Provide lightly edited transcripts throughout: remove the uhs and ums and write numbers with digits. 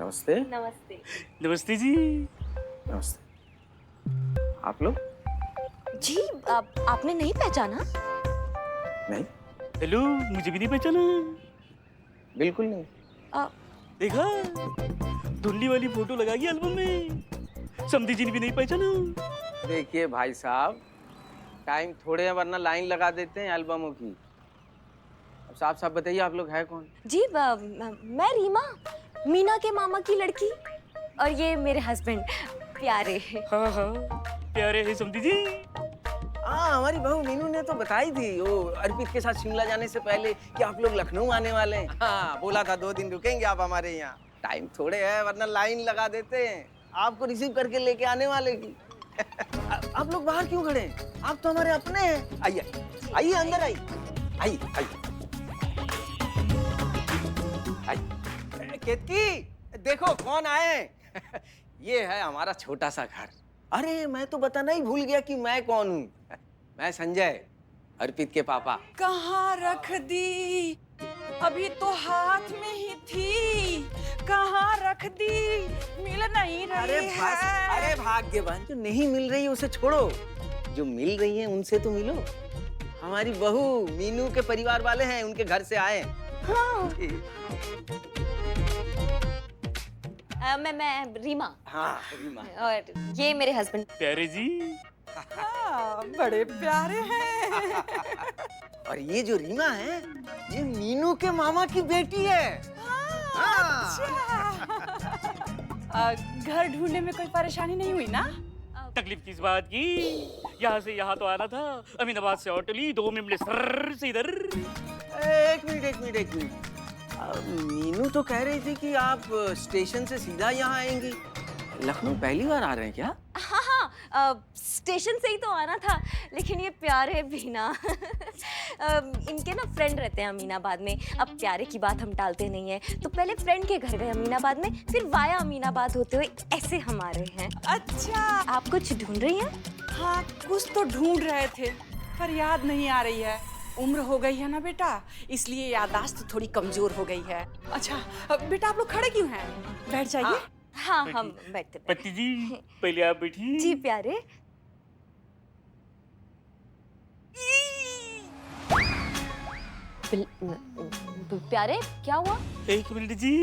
नमस्ते। नमस्ते। नमस्ते जी। नमस्ते। आप लोग? जी आपने नहीं पहचाना? नहीं, हेलो, मुझे भी नहीं पहचाना। बिल्कुल नहीं। आ, देखा, धुंधली वाली फोटो लगाई एल्बम में। समधी जी ने भी नहीं पहचाना। देखिए भाई साहब, टाइम थोड़े है वरना लाइन लगा देते हैं एल्बमों की। अब साफ साफ बताइए आप लोग है कौन? जी मैं रीमा, मीना के मामा की लड़की, और ये मेरे हस्बैंड प्यारे। हाँ हाँ, प्यारे है समधी जी। हाँ, हमारी बहू मीनू ने तो बताई थी वो अर्पित के साथ शिमला जाने से पहले कि आप लोग लखनऊ आने वाले हैं। हाँ, बोला था 2 दिन रुकेंगे आप हमारे यहाँ। टाइम थोड़े है वरना लाइन लगा देते हैं आपको रिसीव करके लेके आने वाले की। आप लोग बाहर क्यों खड़े हैं? आप तो हमारे अपने हैं। आइए आइए, अंदर आइए। आइए आइए आइए। केतकी, देखो कौन आए। ये है हमारा छोटा सा घर। अरे मैं तो बताना ही भूल गया कि मैं कौन हूँ। मैं संजय, अर्पित के पापा। कहाँ रख दी? अभी तो हाथ में ही थी। कहाँ रख दी? मिल नहीं रही है। अरे भाग्यवान, जो नहीं मिल रही है उसे छोड़ो, जो मिल रही है उनसे तो मिलो। हमारी बहू मीनू के परिवार वाले हैं, उनके घर से आए। हाँ। मैं रीमा। हाँ रीमा। और ये मेरे हस्बैंड। प्यारे जी। हाँ, बड़े प्यारे हैं। और ये जो रीमा है, ये मीनू के मामा की बेटी है। घर ढूंढने में कोई परेशानी नहीं हुई ना? तकलीफ किस बात की? यहाँ से यहाँ तो आना था, अमीनाबाद से ऑटो ली, 2 मिनट में सर से इधर। एक मिनट। मीनू तो कह रही थी कि आप स्टेशन से सीधा यहाँ आएंगी। लखनऊ पहली बार आ रहे हैं क्या? हाँ, स्टेशन से ही तो आना था, लेकिन ये प्यारे भी ना इनके ना फ्रेंड रहते हैं अमीनाबाद में। अब प्यारे की बात हम टालते नहीं है, तो पहले फ्रेंड के घर गए अमीनाबाद में, फिर वाया अमीनाबाद होते हुए ऐसे हम आ रहे हैं। अच्छा। आप कुछ ढूंढ रही हैं? हाँ, कुछ तो ढूंढ रहे थे, पर याद नहीं आ रही है। उम्र हो गई है ना बेटा, इसलिए याददाश्त थोड़ी कमजोर हो गई है। अच्छा बेटा, आप लोग खड़े क्यों हैं? बैठ जाइए। हाँ हम बैठते। पति जी, पहले आप बैठिए। जी प्यारे। प्यारे क्या हुआ? 1 मिनट जी।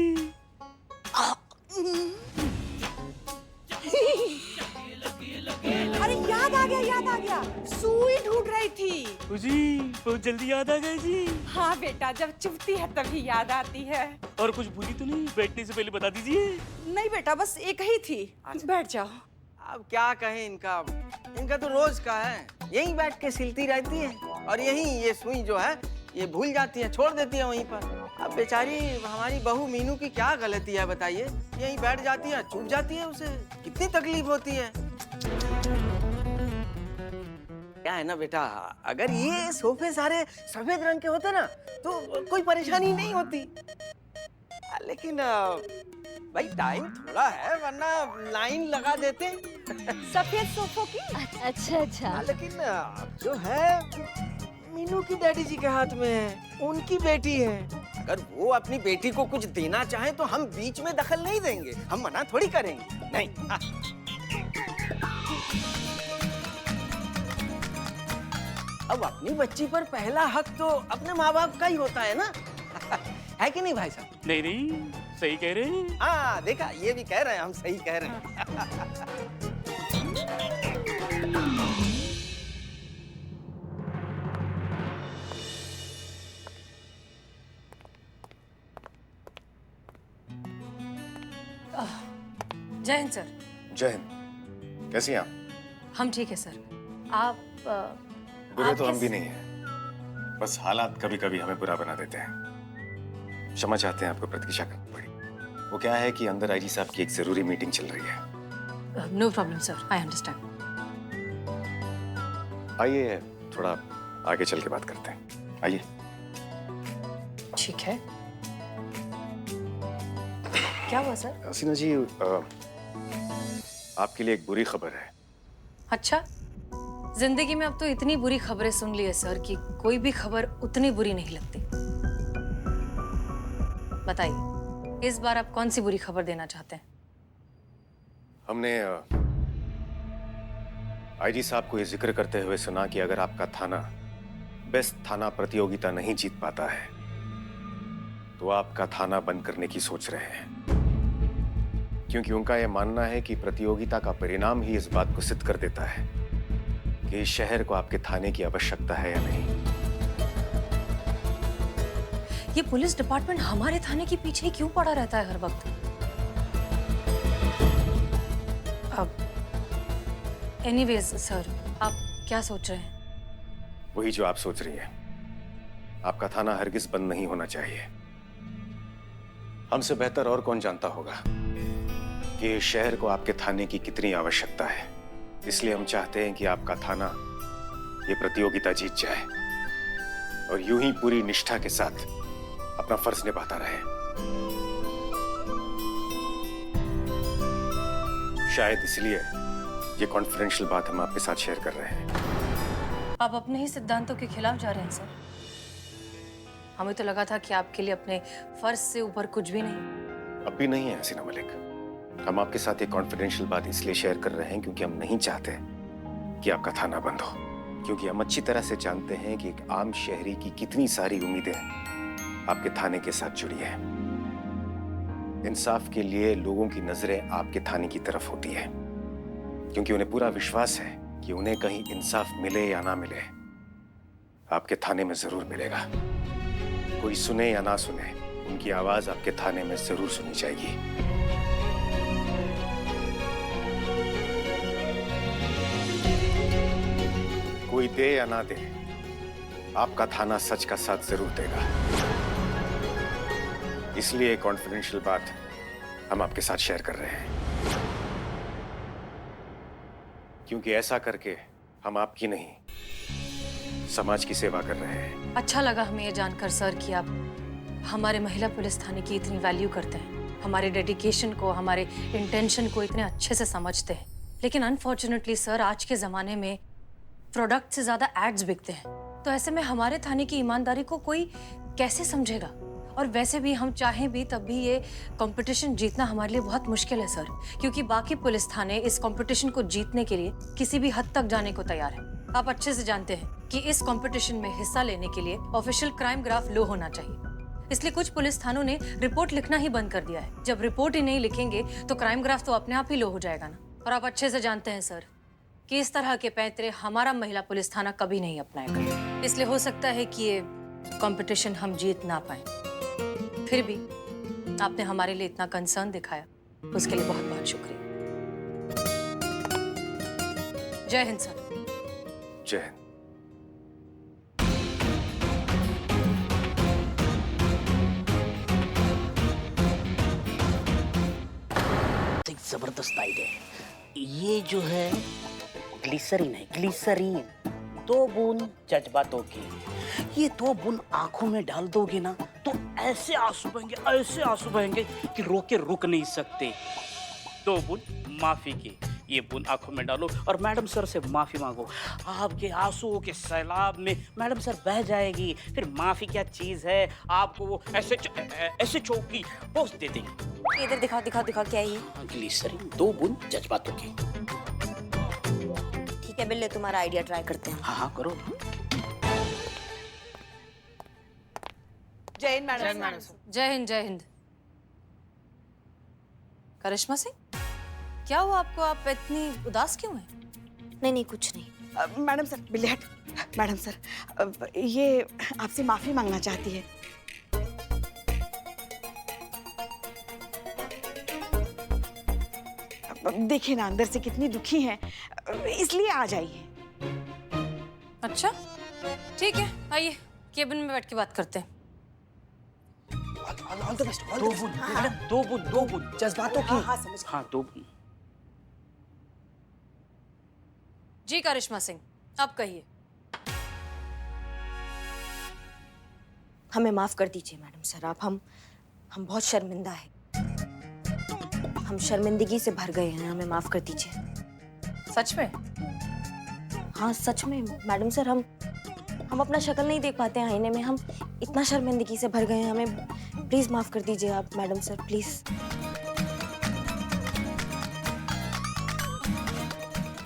अरे याद आ गया, सुई ढूंढ रही थी। जी, बहुत जल्दी याद आ गए जी। हाँ बेटा, जब चुभती है तभी याद आती है। और कुछ भूली तो नहीं? बैठने से पहले बता दीजिए। नहीं बेटा, बस एक ही थी। बैठ जाओ। अब क्या कहें इनका तो रोज का है, यहीं बैठ के सिलती रहती है और यहीं ये सुई जो है ये भूल जाती है, छोड़ देती है वहीं पर। अब बेचारी हमारी बहू मीनू की क्या गलती है बताइए? यहीं बैठ जाती है, चूक जाती है, उसे कितनी तकलीफ होती है। क्या है ना बेटा, अगर ये सोफे सारे सफेद रंग के होते ना तो कोई परेशानी नहीं होती, लेकिन भाई टाइम थोड़ा है वरना लाइन लगा देते। सफेद सोफों की। अच्छा। लेकिन अब जो है मीनू की डैडी जी के हाथ में है, उनकी बेटी है। अगर वो अपनी बेटी को कुछ देना चाहे तो हम बीच में दखल नहीं देंगे, हम मना थोड़ी करेंगे। नहीं। अब अपनी बच्ची पर पहला हक तो अपने माँ बाप का ही होता है ना। है कि नहीं भाई साहब? नहीं, सही कह रहे हैं। हाँ देखा, ये भी कह रहे हैं, हम सही कह रहे हैं। जय हिंद सर। जय हिंद। कैसी हैं आप? हम ठीक है सर। आप बुरे तो हम भी नहीं हैं, बस हालात कभी कभी हमें बुरा बना देते हैं। क्षमा चाहते हैं, आपको प्रतीक्षा करनी पड़ी। वो क्या है कि अंदर आईजी साहब की एक जरूरी मीटिंग चल रही है। No problem sir, I understand. आइए थोड़ा आगे चल के बात करते हैं, आइए। ठीक है। क्या हुआ सर? हसीना जी, आपके लिए एक बुरी खबर है। अच्छा, जिंदगी में अब तो इतनी बुरी खबरें सुन ली है सर कि कोई भी खबर उतनी बुरी नहीं लगती। बताइए, इस बार आप कौन सी बुरी खबर देना चाहते हैं? हमने आईजी साहब को ये जिक्र करते हुए सुना कि अगर आपका थाना बेस्ट थाना प्रतियोगिता नहीं जीत पाता है तो आपका थाना बंद करने की सोच रहे हैं, क्योंकि उनका यह मानना है कि प्रतियोगिता का परिणाम ही इस बात को सिद्ध कर देता है कि इस शहर को आपके थाने की आवश्यकता है या नहीं। ये पुलिस डिपार्टमेंट हमारे थाने के पीछे ही क्यों पड़ा रहता है हर वक्त? अब एनीवेज सर, आप क्या सोच रहे हैं? वही जो आप सोच रही हैं। आपका थाना हरगिज बंद नहीं होना चाहिए। हमसे बेहतर और कौन जानता होगा कि इस शहर को आपके थाने की कितनी आवश्यकता है। इसलिए हम चाहते हैं कि आपका थाना ये प्रतियोगिता जीत जाए और यूं ही पूरी निष्ठा के साथ अपना फर्ज निभाता रहे। शायद इसलिए ये कॉन्फिडेंशियल बात हम आपके साथ शेयर कर रहे हैं। आप अपने ही सिद्धांतों के खिलाफ जा रहे हैं सर। हमें तो लगा था कि आपके लिए अपने फर्ज से ऊपर कुछ भी नहीं। अब भी नहीं है हसीना मलिक। हम आपके साथ ये कॉन्फिडेंशियल बात इसलिए शेयर कर रहे हैं क्योंकि हम नहीं चाहते कि आपका थाना बंद हो, क्योंकि हम अच्छी तरह से जानते हैं कि एक आम शहरी की कितनी सारी उम्मीदें आपके थाने के साथ जुड़ी है। इंसाफ के लिए लोगों की नजरें आपके थाने की तरफ होती है, क्योंकि उन्हें पूरा विश्वास है कि उन्हें कहीं इंसाफ मिले या ना मिले, आपके थाने में जरूर मिलेगा। कोई सुने या ना सुने, उनकी आवाज आपके थाने में जरूर सुनी जाएगी। कोई दे या ना दे, आपका थाना सच का साथ जरूर देगा। इसलिए कॉन्फिडेंशियल बात हम आपके साथ शेयर कर रहे हैं, क्योंकि ऐसा करके हम आपकी नहीं समाज की सेवा कर रहे हैं। अच्छा लगा हमें ये जानकर सर कि आप हमारे महिला पुलिस थाने की इतनी वैल्यू करते हैं, हमारे डेडिकेशन को, हमारे इंटेंशन को इतने अच्छे से समझते हैं। लेकिन अनफॉर्चुनेटली सर, आज के ज़माने में प्रोडक्ट से ज़्यादा एड्स बिकते हैं, तो ऐसे में हमारे थाने की ईमानदारी को कोई कैसे समझेगा? और वैसे भी हम चाहें भी तब भी ये कंपटीशन जीतना हमारे लिए बहुत मुश्किल है सर, क्योंकि बाकी पुलिस थाने इस कंपटीशन को जीतने के लिए किसी भी हद तक जाने को तैयार है। आप अच्छे से जानते हैं कि इस कंपटीशन में हिस्सा लेने के लिए ऑफिशियल क्राइम ग्राफ लो होना चाहिए। इसलिए कुछ पुलिस थानों ने रिपोर्ट लिखना ही बंद कर दिया है। जब रिपोर्ट ही नहीं लिखेंगे तो क्राइम ग्राफ तो अपने आप ही लो हो जाएगा ना। और आप अच्छे से जानते हैं सर कि इस तरह के पैंतरे हमारा महिला पुलिस थाना कभी नहीं अपनाएगा। इसलिए हो सकता है कि ये कंपटीशन हम जीत ना पाए। फिर भी आपने हमारे लिए इतना कंसर्न दिखाया, उसके लिए बहुत बहुत शुक्रिया। जय हिंद सर। जय हिंद। एक जबरदस्त आइडिया है। ये जो है ग्लिसरीन है, ग्लिसरीन। 2 बूंद जज्बातों की, ये 2 बूंद आंखों में डाल दोगे ना तो ऐसे आंसू बहेंगे कि रोके रुक नहीं सकते। 2 बूंद माफी की, ये बूंद आंखों में डालो और मैडम सर से माफी मांगो। आपके आंसुओं के सैलाब में मैडम सर बह जाएगी। फिर माफी क्या चीज है, आपको वो ऐसे चौकी पोस्ट दे देंगे। इधर दिखाओ दिखाओ दिखाओ, क्या है ये? ग्लिसरीन, 2 बूंद जज्बातों की। ठीक है बिल्ले, तुम्हारा आइडिया ट्राई करते हैं। हाँ करो। जय हिंद मैडम। जय हिंद। जय हिंद। करिश्मा सिंह, क्या हुआ आपको? आप इतनी उदास क्यों हैं? नहीं कुछ नहीं। मैडम सर, बिल्ली हट। मैडम सर, ये आपसे माफी मांगना चाहती है। देखिए ना अंदर से कितनी दुखी है, इसलिए आ जाइए। अच्छा ठीक है, आइए केबिन में बैठ के बात करते हैं। All the best. 2 बूंद मैडम, 2 बूंद जज्बातों की। हाँ समझ गई। हाँ 2 बूंद। जी करिश्मा सिंह, अब कहिए। हमें माफ कर दीजिए मैडम सर, आप हम बहुत शर्मिंदा हैं। हम शर्मिंदगी से भर गए हैं, हमें माफ कर दीजिए। सच में? हाँ सच में मैडम सर, हम हम अपना शक्ल नहीं देख पाते हैं आईने में, हम इतना शर्मिंदगी से भर गए हैं, हमें प्लीज माफ कर दीजिए आप मैडम सर, प्लीज।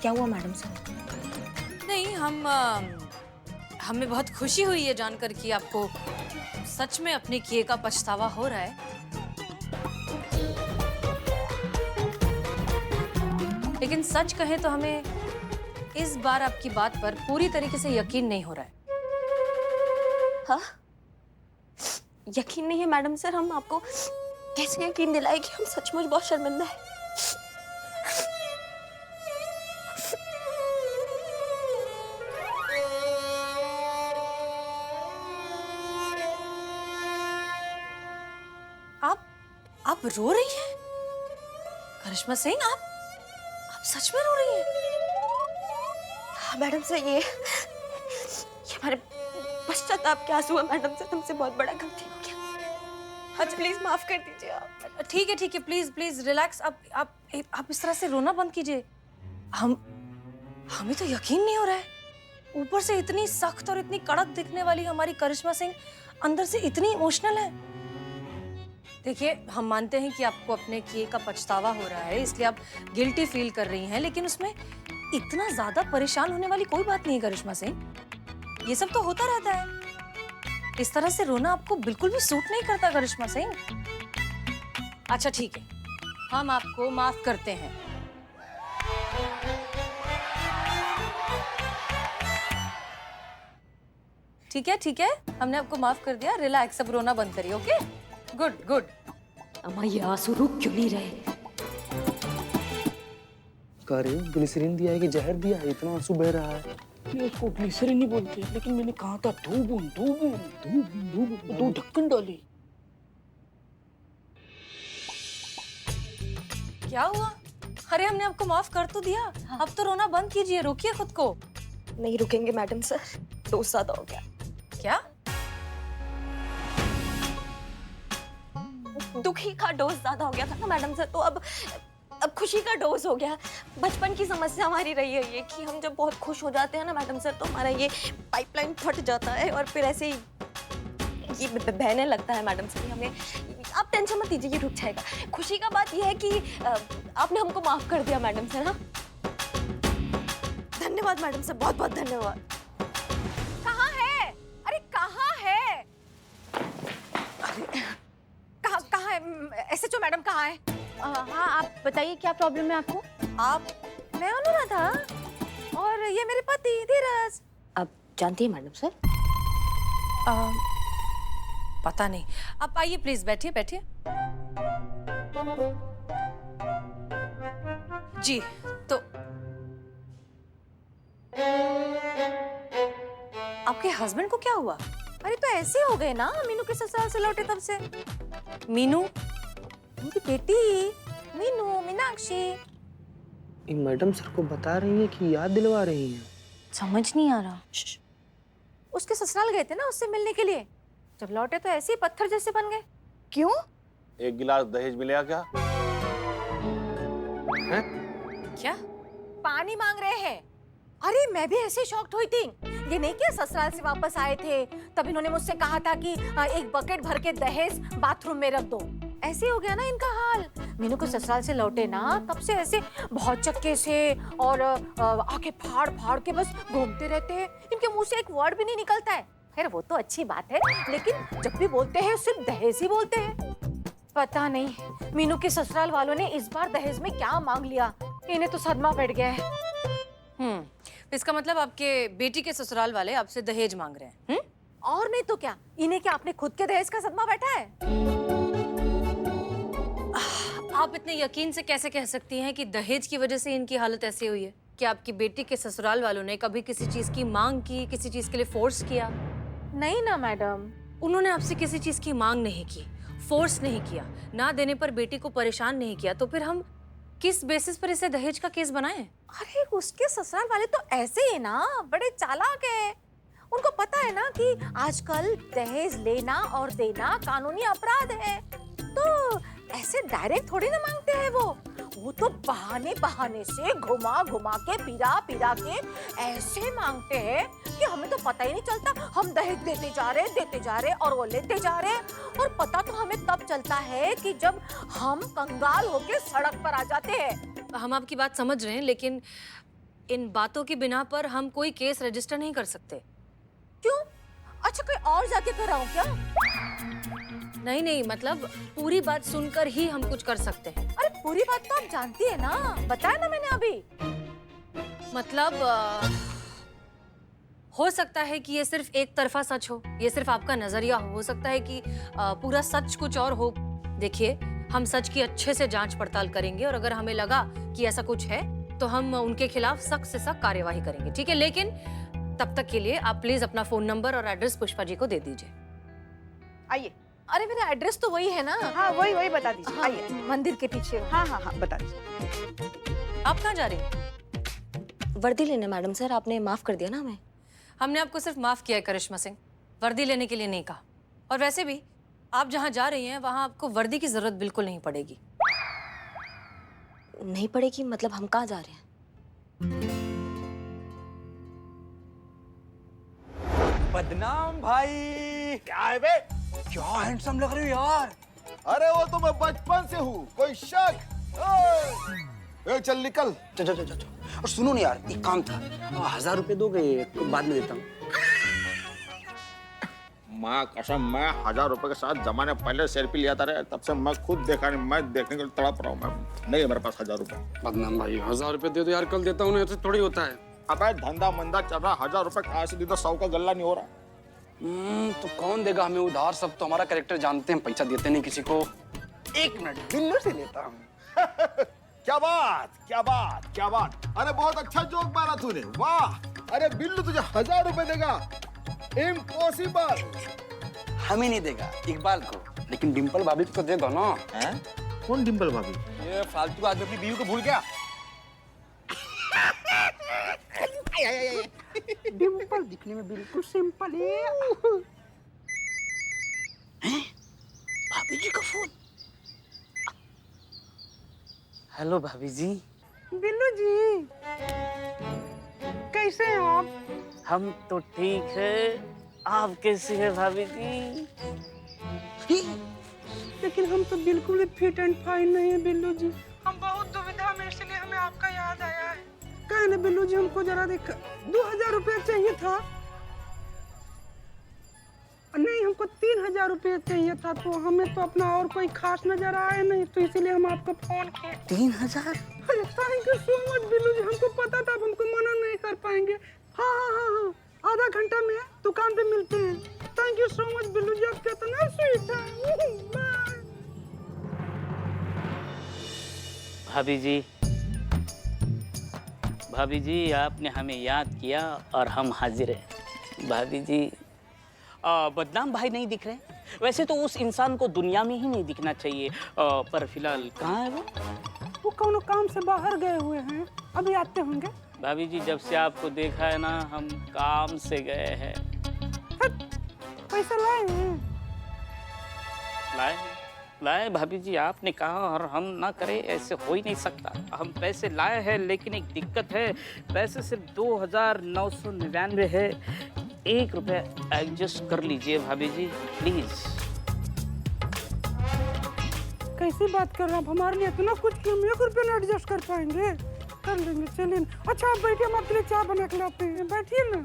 क्या हुआ मैडम सर? नहीं, हमें बहुत खुशी हुई है जानकर कि आपको सच में अपने किए का पछतावा हो रहा है। लेकिन सच कहें तो हमें इस बार आपकी बात पर पूरी तरीके से यकीन नहीं हो रहा है। हाँ? यकीन नहीं है मैडम सर, हम आपको कैसे यकीन दिलाए कि हम सचमुच बहुत शर्मिंदा है। आप रो रही हैं? करिश्मा सिंह, आप सच में रो रही हैं? हाँ मैडम सर, ये हमारे पश्चाताप के आंसू है मैडम सर, हमसे बहुत बड़ा गलती हो गया। अच्छा प्लीज माफ कर दीजिए आप। ठीक है, प्लीज रिलैक्स। आप इस तरह से रोना बंद कीजिए। हमें तो यकीन नहीं हो रहा है। ऊपर से इतनी सख्त और इतनी कड़क दिखने वाली हमारी करिश्मा सिंह अंदर से इतनी इमोशनल है। देखिए, हम मानते हैं कि आपको अपने किए का पछतावा हो रहा है, इसलिए आप गिल्टी फील कर रही हैं, लेकिन उसमें इतना ज्यादा परेशान होने वाली कोई बात नहीं है करिश्मा सिंह। ये सब तो होता रहता है। इस तरह से रोना आपको बिल्कुल भी सूट नहीं करता करिश्मा सिंह। अच्छा ठीक है, हम आपको माफ करते हैं। ठीक है, हमने आपको माफ कर दिया। रिलैक्स, अब रोना बंद करिए। Okay, good. अम्मा ये आंसू रुक क्यों नहीं रहे? कह रहे हो ग्लिसरीन दिया है कि जहर दिया है, इतना आंसू बह रहा है। ये उसको ग्लिसरीन नहीं बोलते, लेकिन मैंने कहा था दो बूंद, दो ढक्कन डाली। क्या हुआ? अरे हमने आपको माफ कर तो दिया। अब तो रोना बंद कीजिए, रोकिए खुद को। नहीं रुकेंगे मैडम सर, डोज ज्यादा हो गया। क्या? दुखी का डोज ज्यादा हो गया था ना मैडम सर, तो अब खुशी का डोज हो गया। बचपन की समस्या हमारी रही है ये कि हम जब बहुत खुश हो जाते हैं ना मैडम सर, तो हमारा ये पाइपलाइन फट जाता है और फिर ऐसे ही ये बहने लगता है मैडम सर। हमें आप टेंशन मत लीजिए, ये रुक जाएगा। खुशी का बात ये है कि आपने हमको माफ कर दिया मैडम सर। हाँ, धन्यवाद मैडम सर, बहुत बहुत धन्यवाद। कहाँ है? अरे कहाँ है? कहाँ है? एसएचओ मैडम कहाँ है? हाँ आप बताइए क्या प्रॉब्लम है आपको? मैं अनुराधा और ये मेरे पति धीरज। आप जानती हैं मैडम सर? पता नहीं। आप आइए प्लीज, बैठिए। जी, तो आपके हस्बैंड को क्या हुआ? अरे तो ऐसे हो गए ना, मीनू के ससुराल से लौटे तब से। मीनू? मेरी बेटी मीनू, मीनाक्षी। ये मैडम सर को बता रही है कि याद दिलवा रही हैं। समझ नहीं आ रहा। उसके ससुराल गए थे ना उससे मिलने के लिए, जब लौटे तो ऐसे ही पत्थर जैसे बन गए। क्यों? एक गिलास दहेज मिलेगा क्या? क्या? पानी मांग रहे हैं। अरे मैं भी ऐसे शॉक्ड हुई थी। ये नहीं कि ससुराल से वापस आए थे तब इन्होंने मुझसे कहा था कि एक बकेट भर के दहेज बाथरूम में रख दो। ऐसे हो गया ना इनका हाल। मीनू को ससुराल से लौटे ना तब से ऐसे बहुत चक्के से और आंखें फाड़ फाड़ के बस घूमते रहते हैं। इनके मुंह से एक वर्ड भी नहीं निकलता है। खैर वो तो अच्छी बात है, लेकिन जब भी बोलते हैं सिर्फ दहेज ही बोलते हैं। पता नहीं मीनू के ससुराल वालों ने इस बार दहेज में क्या मांग लिया, इन्हें तो सदमा बैठ गया है। इसका मतलब आपके बेटी के ससुराल वाले आपसे दहेज मांग रहे हैं? और नहीं तो क्या, इन्हें क्या अपने खुद के दहेज का सदमा बैठा है? आप इतने यकीन से कैसे कह सकती हैं कि दहेज की वजह से इनकी हालत ऐसी हुई है? क्या आपकी बेटी के ससुराल वालों ने कभी किसी चीज की मांग की, किसी चीज के लिए फोर्स किया? नहीं ना मैडम। उन्होंने आपसे किसी चीज की मांग नहीं की, फोर्स नहीं किया, ना देने पर बेटी को परेशान नहीं किया, तो फिर हम किस बेसिस पर इसे दहेज का केस बनाएं? अरे उसके ससुराल वाले तो ऐसे ही ना, बड़े चालाक है। उनको पता है ना कि आजकल दहेज लेना और देना कानूनी अपराध है, तो ऐसे डायरेक्ट थोड़ी ना मांगते हैं। वो वो तो बहाने बहाने से घुमा घुमा के पिरा पिरा के ऐसे मांगते हैं कि हमें तो पता ही नहीं चलता। हम दहेज देते जा रहे और वो लेते जा रहे, और पता तो हमें तब चलता है कि जब हम कंगाल होके सड़क पर आ जाते हैं। हम आपकी बात समझ रहे हैं, लेकिन इन बातों की बिना पर हम कोई केस रजिस्टर नहीं कर सकते। क्यों? अच्छा, कोई और जाके कराऊं क्या? नहीं, मतलब पूरी बात सुनकर ही हम कुछ कर सकते हैं। अरे पूरी बात तो आप जानती है ना, बताया ना मैंने अभी। मतलब हो सकता है कि ये सिर्फ एक तरफा सच हो, ये सिर्फ आपका नजरिया हो सकता है कि पूरा सच कुछ और हो। देखिए, हम सच की अच्छे से जांच पड़ताल करेंगे और अगर हमें लगा कि ऐसा कुछ है तो हम उनके खिलाफ सख्त से सख्त कार्यवाही करेंगे, ठीक है? लेकिन तब तक के लिए आप प्लीज अपना फोन नंबर और एड्रेस पुष्पा जी को दे दीजिए। आइए। अरे मेरा एड्रेस तो वही है ना। हाँ, वही बता दीजिए। हाँ, आइए। मंदिर के पीछे। हाँ, बता दीजिए। आप कहाँ जा रही हैं? वर्दी लेने मैडम सर, आपने माफ कर दिया ना हमें। हमने आपको सिर्फ माफ किया है करिश्मा सिंह, वर्दी लेने के लिए नहीं कहा। और वैसे भी आप जहाँ जा रही हैं वहाँ आपको वर्दी की जरूरत बिल्कुल नहीं पड़ेगी। नहीं पड़ेगी मतलब हम कहाँ जा रहे हैं? बदनाम भाई। क्या है बे? क्या हैंडसम लग रहे हो यार। अरे वो तो मैं बचपन से हूँ, कोई शक? ए, चल निकल। चल। और सुनो ना यार, एक काम था, 1000 रुपए दोगे तो बाद में देता हूँ। माँ कसम, मैं 1000 रुपए के साथ जमाने पहले सेल्फी लिया था रे, तब से मैं खुद देखा नहीं, मैं देखने के लिए तड़प रहा हूँ। मैं नहीं है मेरे पास 1000 रुपए। बदनाम भाई, 1000 रुपए दे दो यार, कल देता हूँ ना, ऐसे थोड़ी होता है। अबे धंधा मंदा चल रहा, 1000 रुपए कहाँ से दे दो? 100 का गल्ला नहीं हो रहा। तो कौन देगा हमें उधार? सब तो हमारा कैरेक्टर जानते हैं, पैसा देते नहीं किसी को। 1 मिनट, बिल्लू से लेता हूँ। क्या बात। अरे बहुत अच्छा जोक मारा तूने, वाह। अरे बिल्लू तुझे 1000 रुपए देगा? इम्पॉसिबल। हमें नहीं देगा, इकबाल को, लेकिन डिम्पल भाभी को तो देगा ना। कौन डिम्पल भाभी? ये फालतू आदमी अपनी बीवी को भूल गया। डिम्पल दिखने में बिल्कुल सिंपल है। भाभी जी का फोन। हेलो भाभी जी। बिल्लू जी, कैसे हैं आप? हम तो ठीक है, आप कैसी है भाभी जी? लेकिन हम तो बिल्कुल फिट एंड फाइन नहीं है बिल्लू जी। हम बहुत दुविधा में, इसलिए हमें आपका याद आया है। कहे ना बिल्लू जी, हमको जरा देख 2000 रुपया चाहिए था। नहीं, हमको 3000 रुपया चाहिए था, तो हमें तो अपना और कोई खास नजर आया नहीं, तो इसीलिए हम आपको फोन किए। 3000? Thank you so much Billu ji, हमको पता था, अब हमको मना नहीं कर पाएंगे। हाँ, आधा घंटा में दुकान पे मिलते हैं। Thank you so much Billu ji, आप कितना स्वीट है। बाय। भाभी जी आपने हमें याद किया और हम हाजिर हैं। भाभी जी, बदनाम भाई नहीं दिख रहे? वैसे तो उस इंसान को दुनिया में ही नहीं दिखना चाहिए, पर फिलहाल कहाँ है वो? वो कौनो काम से बाहर गए हुए हैं, अभी आते होंगे। भाभी जी, जब से आपको देखा है ना, हम काम से गए हैं। पैसा लाए हैं? लाए भाभी जी, आपने कहा और हम ना करें, ऐसे हो ही नहीं सकता। हम पैसे लाए हैं, लेकिन एक दिक्कत है, पैसे सिर्फ 2999 है। 1 रुपया एडजस्ट कर लीजिए भाभी जी, प्लीज। कैसी बात कर रहे हैं आप? हमारे लिए इतना कुछ कि हम 1 रुपया में एडजस्ट कर पाएंगे? कर लेंगे, चलिए। अच्छा आप बैठिए, हम आपके लिए चाय बना के लाते हैं, बैठिए ना।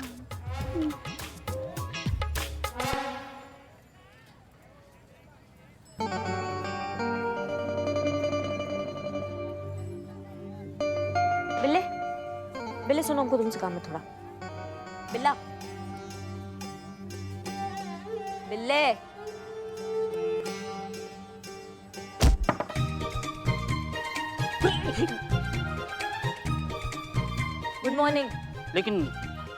बिल्ले सुनो, हमको तुमसे काम है थोड़ा। बिल्ला, बिल्ले। Good morning. लेकिन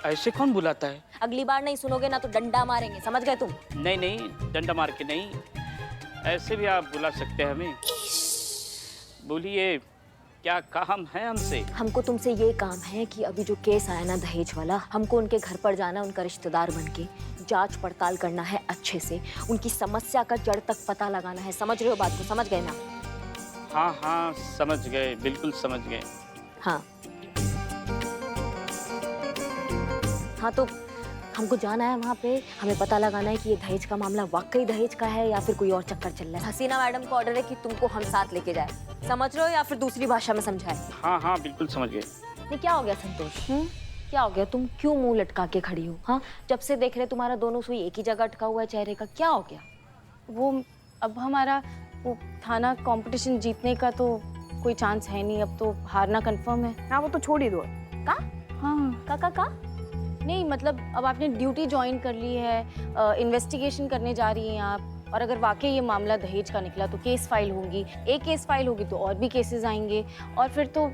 ऐसे कौन बुलाता है? अगली बार नहीं सुनोगे ना तो डंडा मारेंगे, समझ गए तुम? नहीं, डंडा मार के नहीं, ऐसे भी आप बुला सकते हैं हमें। बोलिए, क्या काम है हमसे? हमको तुमसे ये काम है कि अभी जो केस आया ना दहेज वाला, हमको उनके घर पर जाना, उनका रिश्तेदार बनके जांच पड़ताल करना है अच्छे से, उनकी समस्या का जड़ तक पता लगाना है। समझ रहे हो बात को? समझ गए ना? हाँ हाँ समझ गए, बिल्कुल समझ गए। हाँ हाँ, तो हमको जाना है वहाँ पे, हमें पता लगाना है कि ये दहेज का मामला वाकई दहेज का है या फिर कोई और चक्कर चल रहा है। हसीना मैडम का ऑर्डर है कि तुमको हम साथ लेके जाए, समझ रहे हो या फिर दूसरी भाषा में समझाए? हाँ हाँ बिल्कुल समझ गए। नहीं, क्या हो गया संतोष? क्या हो गया? तुम क्यों मुंह लटका के खड़ी हो? हाँ, जब से देख रहे तुम्हारा दोनों सुई एक ही जगह अटका हुआ है चेहरे का, क्या हो गया? वो अब हमारा वो थाना कंपटीशन जीतने का तो कोई चांस है नहीं, अब तो हारना कंफर्म है। हाँ वो तो छोड़ ही दो। का? हाँ का? नहीं मतलब अब आपने ड्यूटी ज्वाइन कर ली है, इन्वेस्टिगेशन करने जा रही हैं आप, और अगर वाकई ये मामला दहेज का निकला तो केस फाइल होगी, एक केस फाइल होगी तो और भी केसेस आएंगे, और फिर तो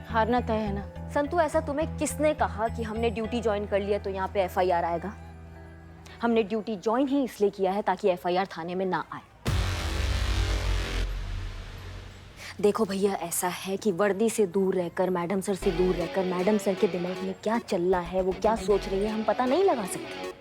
हारना तय है ना। संतु, ऐसा तुम्हें किसने कहा कि हमने ड्यूटी ज्वाइन कर लिया तो यहाँ पे FIR आएगा? हमने ड्यूटी ज्वाइन ही इसलिए किया है ताकि FIR थाने में ना आए। देखो भैया, ऐसा है कि वर्दी से दूर रहकर, मैडम सर से दूर रहकर, मैडम सर के दिमाग में क्या चल रहा है, वो क्या सोच रही है, हम पता नहीं लगा सकते।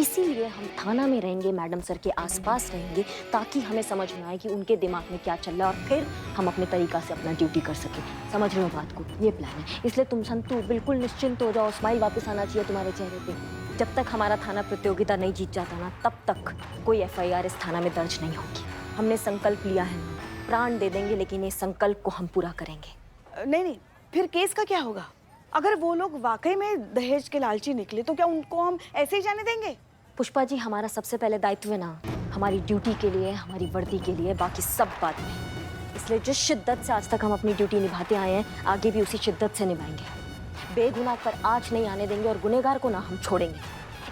इसीलिए हम थाना में रहेंगे, मैडम सर के आसपास रहेंगे, ताकि हमें समझ में आए कि उनके दिमाग में क्या चल रहा है और फिर हम अपने तरीका से अपना ड्यूटी कर सकें। समझ रहे हो बात को? ये प्लान है। इसलिए तुम संतु बिल्कुल निश्चिंत हो जाओ, स्माइल वापस आना चाहिए तुम्हारे चेहरे पे। जब तक हमारा थाना प्रतियोगिता नहीं जीत जाता ना, तब तक कोई FIR इस थाना में दर्ज नहीं होगी। हमने संकल्प लिया है, प्राण दे देंगे, लेकिन ये संकल्प को हम पूरा करेंगे। नहीं, फिर केस का क्या होगा? अगर वो लोग वाकई में दहेज के लालची निकले तो क्या उनको हम ऐसे ही जाने देंगे? पुष्पा जी, हमारा सबसे पहले दायित्व है ना हमारी ड्यूटी के लिए, हमारी वर्दी के लिए, बाकी सब बाद में। इसलिए जिस शिद्दत से आज तक हम अपनी ड्यूटी निभाते आए हैं, आगे भी उसी शिद्दत से निभाएंगे। बेगुनाह पर आँच नहीं आने देंगे और गुनहगार को ना हम छोड़ेंगे।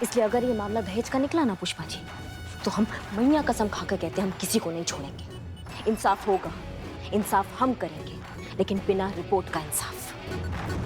इसलिए अगर ये मामला दहेज का निकला ना पुष्पा जी, तो हम मैया कसम खाकर कहते हैं हम किसी को नहीं छोड़ेंगे। इंसाफ होगा, इंसाफ हम करेंगे, लेकिन बिना रिपोर्ट का इंसाफ।